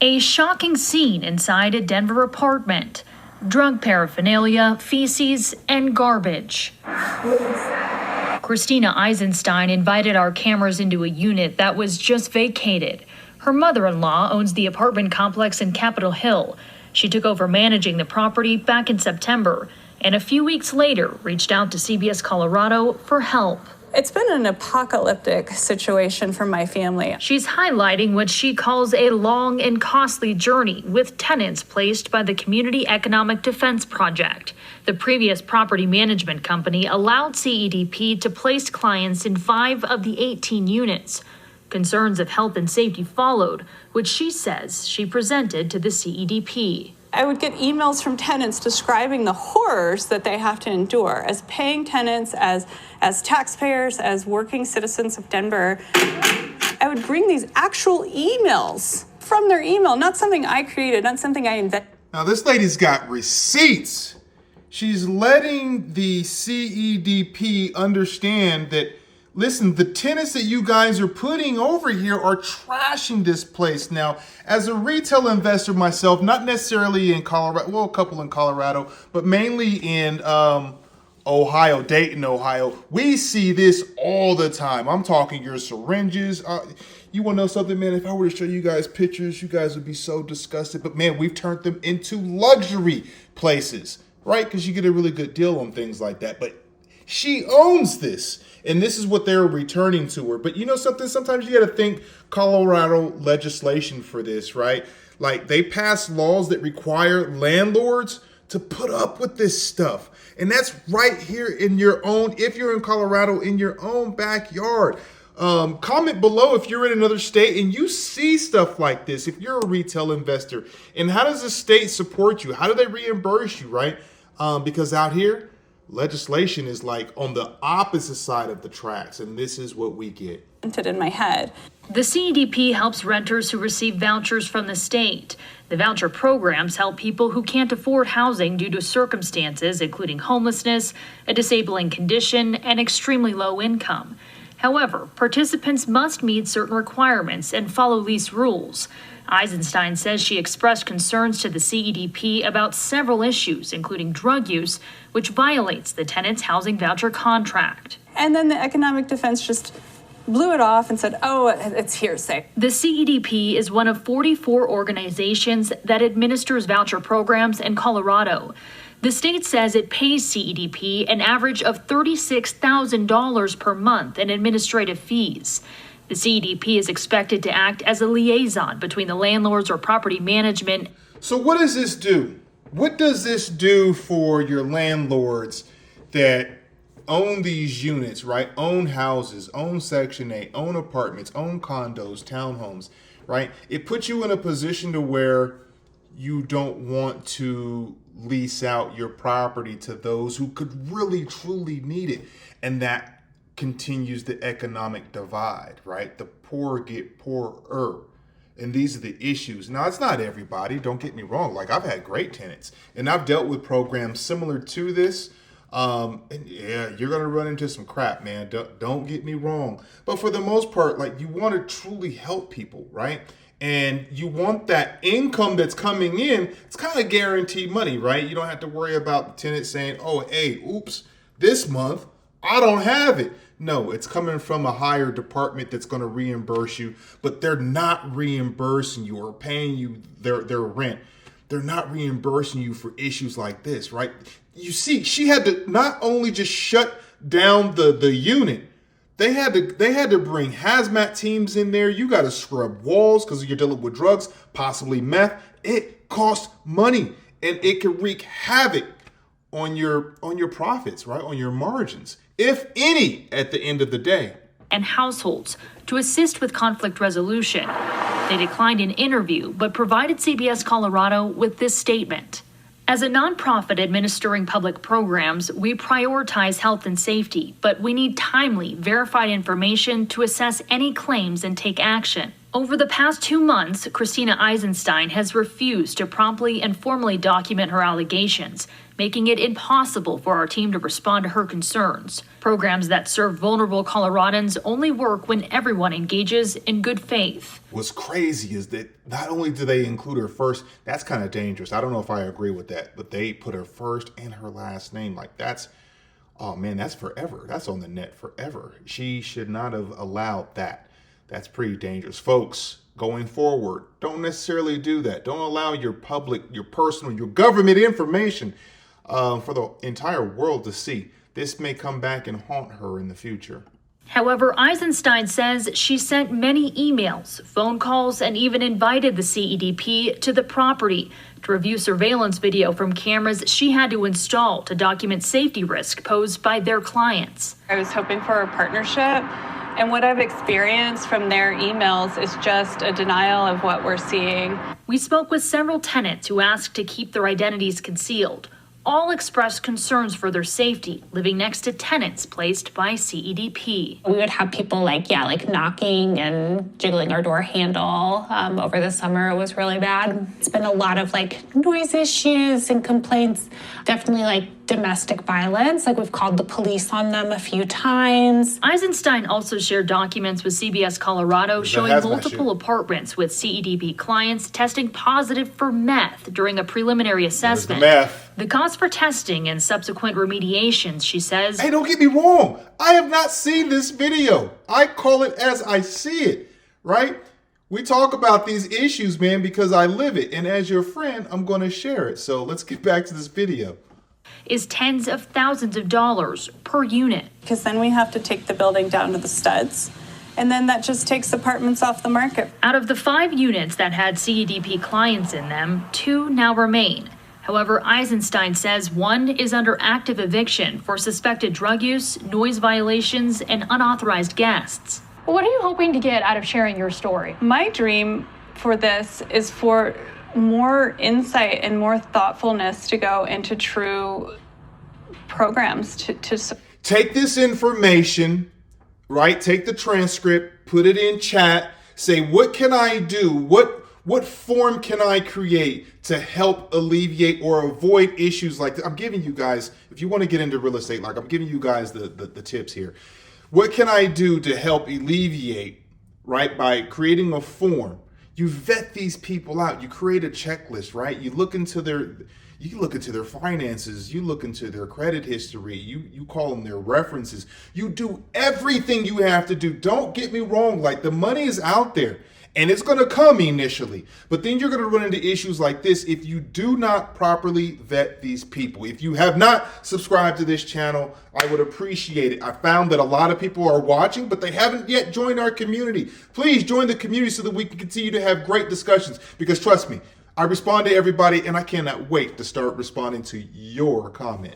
A shocking scene inside a Denver apartment. Drug paraphernalia, feces, and garbage. Christina Eisenstein invited our cameras into a unit that was just vacated. Her mother-in-law owns the apartment complex in Capitol Hill. She took over managing the property back in September, and a few weeks later reached out to CBS Colorado for help. It's been an apocalyptic situation for my family. She's highlighting what she calls a long and costly journey with tenants placed by the Community Economic Defense Project. The previous property management company allowed CEDP to place clients in 5 of the 18 units. Concerns of health and safety followed, which she says she presented to the CEDP. I would get emails from tenants describing the horrors that they have to endure as paying tenants, as taxpayers, as working citizens of Denver. I would bring these actual emails from their email, not something I created, not something I invented. Now this lady's got receipts. She's letting the CEDP understand that, listen, the tenants that you guys are putting over here are trashing this place. Now, as a retail investor myself, not necessarily in Colorado, well, a couple in Colorado, but mainly in Ohio, Dayton, Ohio, we see this all the time. I'm talking your syringes. You want to know something, man? If I were to show you guys pictures, you guys would be so disgusted. But man, we've turned them into luxury places, right? Because you get a really good deal on things like that. But she owns this. And this is what they're returning to her. But you know something? Sometimes you got to think Colorado legislation for this, right? Like they pass laws that require landlords to put up with this stuff. And that's right here in your own, if you're in Colorado, in your own backyard. Comment below if you're in another state and you see stuff like this, if you're a retail investor. And how does the state support you? How do they reimburse you, right? Because out here, legislation is like on the opposite side of the tracks, and this is what we get. In my head. The CEDP helps renters who receive vouchers from the state. The voucher programs help people who can't afford housing due to circumstances including homelessness, a disabling condition, and extremely low income. However, participants must meet certain requirements and follow lease rules. Eisenstein says she expressed concerns to the CEDP about several issues, including drug use, which violates the tenant's housing voucher contract. And then the economic defense just blew it off and said, oh, it's hearsay. The CEDP is one of 44 organizations that administers voucher programs in Colorado. The state says it pays CEDP an average of $36,000 per month in administrative fees. The CEDP is expected to act as a liaison between the landlords or property management. So what does this do? What does this do for your landlords that own these units, right? Own houses, own Section 8, own apartments, own condos, townhomes, right? It puts you in a position to where you don't want to lease out your property to those who could really, truly need it. And that continues the economic divide, right? The poor get poorer. And these are the issues. Now, it's not everybody, don't get me wrong. Like, I've had great tenants and I've dealt with programs similar to this. And yeah, you're going to run into some crap, man. Don't get me wrong. But for the most part, like, you want to truly help people, right? And you want that income that's coming in. It's kind of guaranteed money, right? You don't have to worry about the tenant saying, oh, hey, oops, this month I don't have it. No, it's coming from a higher department that's going to reimburse you, but they're not reimbursing you or paying you their rent. They're not reimbursing you for issues like this, right? You see, she had to not only just shut down the unit, they had to bring hazmat teams in there. You got to scrub walls because you're dealing with drugs, possibly meth. It costs money, and it can wreak havoc on your profits, right? On your margins, if any, at the end of the day. And households to assist with conflict resolution. They declined an interview, but provided CBS Colorado with this statement. As a nonprofit administering public programs, we prioritize health and safety, but we need timely, verified information to assess any claims and take action. Over the past 2 months, Christina Eisenstein has refused to promptly and formally document her allegations, making it impossible for our team to respond to her concerns. Programs that serve vulnerable Coloradans only work when everyone engages in good faith. What's crazy is that not only do they include her first, that's kind of dangerous. I don't know if I agree with that, but they put her first and her last name. Like that's, oh man, that's forever. That's on the net forever. She should not have allowed that. That's pretty dangerous. Folks, going forward, don't necessarily do that. Don't allow your public, your personal, your government information for the entire world to see. This may come back and haunt her in the future. However, Eisenstein says she sent many emails, phone calls, and even invited the CEDP to the property to review surveillance video from cameras she had to install to document safety risk posed by their clients. I was hoping for a partnership, and what I've experienced from their emails is just a denial of what we're seeing. We spoke with several tenants who asked to keep their identities concealed. All expressed concerns for their safety living next to tenants placed by CEDP. We would have people like knocking and jiggling our door handle. Over the summer, it was really bad. It's been a lot of noise issues and complaints. Definitely domestic violence. We've called the police on them a few times. Eisenstein also shared documents with CBS Colorado showing multiple apartments with CEDP clients testing positive for meth during a preliminary assessment. The cost for testing and subsequent remediations, she says. Hey, don't get me wrong. I have not seen this video. I call it as I see it, right? We talk about these issues, man, because I live it. And as your friend, I'm going to share it. So let's get back to this video. Is tens of thousands of dollars per unit. Because then we have to take the building down to the studs. And then that just takes apartments off the market. Out of the 5 units that had CEDP clients in them, 2 now remain. However, Eisenstein says 1 is under active eviction for suspected drug use, noise violations, and unauthorized guests. What are you hoping to get out of sharing your story? My dream for this is for more insight and more thoughtfulness to go into true programs to take this information, right? Take the transcript, put it in chat, say, what can I do? What form can I create to help alleviate or avoid issues like this? I'm giving you guys, if you want to get into real estate, I'm giving you guys the tips here. What can I do to help alleviate, right? By creating a form. You vet these people out. You create a checklist, right? You look into their finances. You look into their credit history. You call them their references. You do everything you have to do. Don't get me wrong. The money is out there and it's going to come initially, but then you're going to run into issues like this if you do not properly vet these people. If you have not subscribed to this channel, I would appreciate it. I found that a lot of people are watching, but they haven't yet joined our community. Please join the community so that we can continue to have great discussions, because trust me, I respond to everybody and I cannot wait to start responding to your comment.